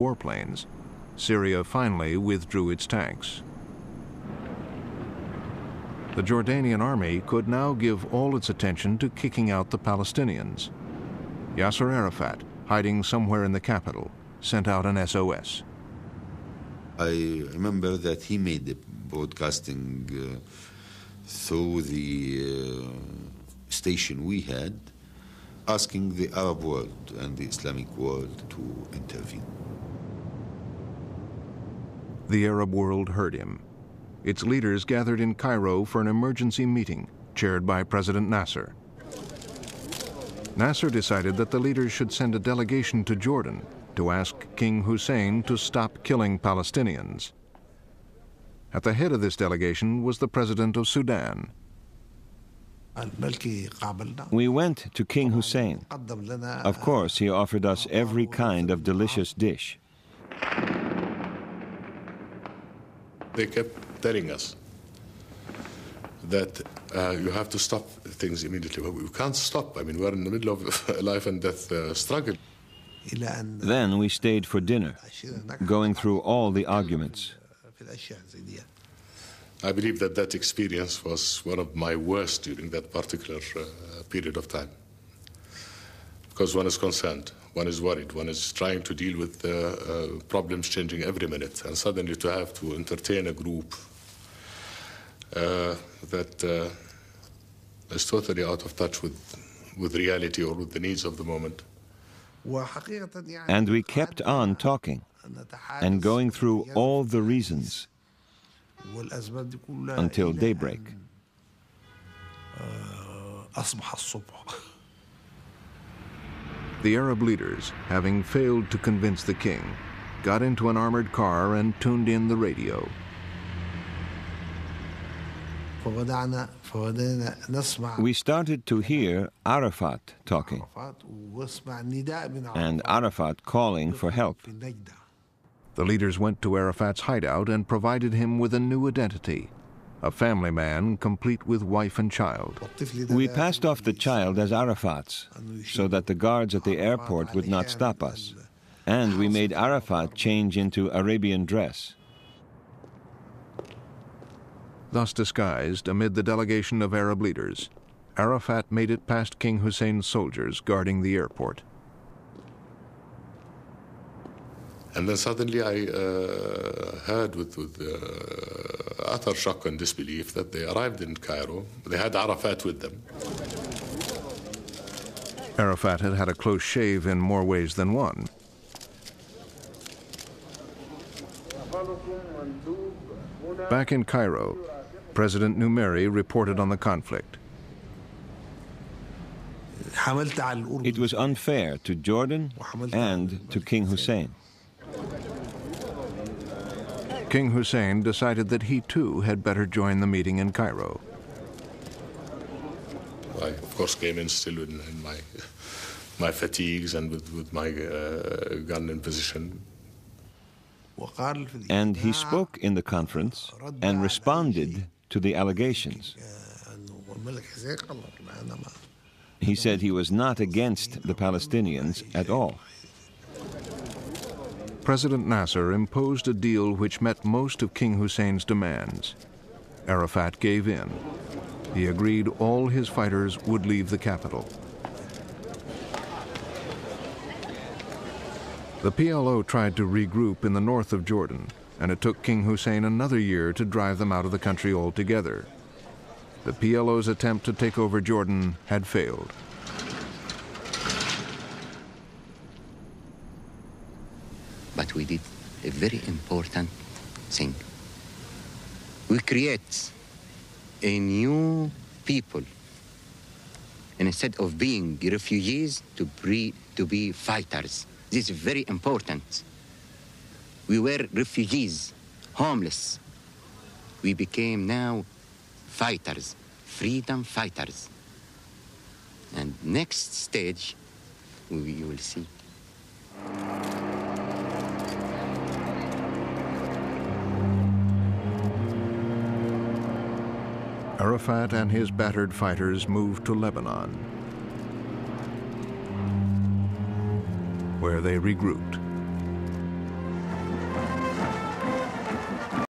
warplanes, Syria finally withdrew its tanks. The Jordanian army could now give all its attention to kicking out the Palestinians. Yasser Arafat, hiding somewhere in the capital, sent out an SOS. I remember that he made the broadcasting through the station we had, asking the Arab world and the Islamic world to intervene. The Arab world heard him. Its leaders gathered in Cairo for an emergency meeting chaired by President Nasser. Nasser decided that the leaders should send a delegation to Jordan to ask King Hussein to stop killing Palestinians. At the head of this delegation was the president of Sudan. We went to King Hussein. Of course, he offered us every kind of delicious dish. They kept telling us that you have to stop things immediately. But we can't stop. I mean, we're in the middle of a life and death struggle. Then we stayed for dinner, going through all the arguments. I believe that that experience was one of my worst during that particular period of time. Because one is concerned, one is worried, one is trying to deal with problems changing every minute, and suddenly to have to entertain a group that is totally out of touch with reality or with the needs of the moment. And we kept on talking and going through all the reasons until daybreak. The Arab leaders, having failed to convince the king, got into an armored car and tuned in the radio. We started to hear Arafat talking, and Arafat calling for help. The leaders went to Arafat's hideout and provided him with a new identity, a family man complete with wife and child. We passed off the child as Arafat's, so that the guards at the airport would not stop us. And we made Arafat change into Arabian dress. Thus disguised, amid the delegation of Arab leaders, Arafat made it past King Hussein's soldiers guarding the airport. And then suddenly I heard with utter shock and disbelief that they arrived in Cairo. They had Arafat with them. Arafat had had a close shave in more ways than one. Back in Cairo, President Numeri reported on the conflict. It was unfair to Jordan and to King Hussein. King Hussein decided that he too had better join the meeting in Cairo. I, of course, came in still in my fatigues and with my gun in position. And he spoke in the conference and responded to the allegations. He said he was not against the Palestinians at all. President Nasser imposed a deal which met most of King Hussein's demands. Arafat gave in. He agreed all his fighters would leave the capital. The PLO tried to regroup in the north of Jordan, and it took King Hussein another year to drive them out of the country altogether. The PLO's attempt to take over Jordan had failed. But we did a very important thing. We create a new people. And instead of being refugees, to be fighters. This is very important. We were refugees, homeless. We became now fighters, freedom fighters. And next stage, you will see. Arafat and his battered fighters moved to Lebanon, where they regrouped.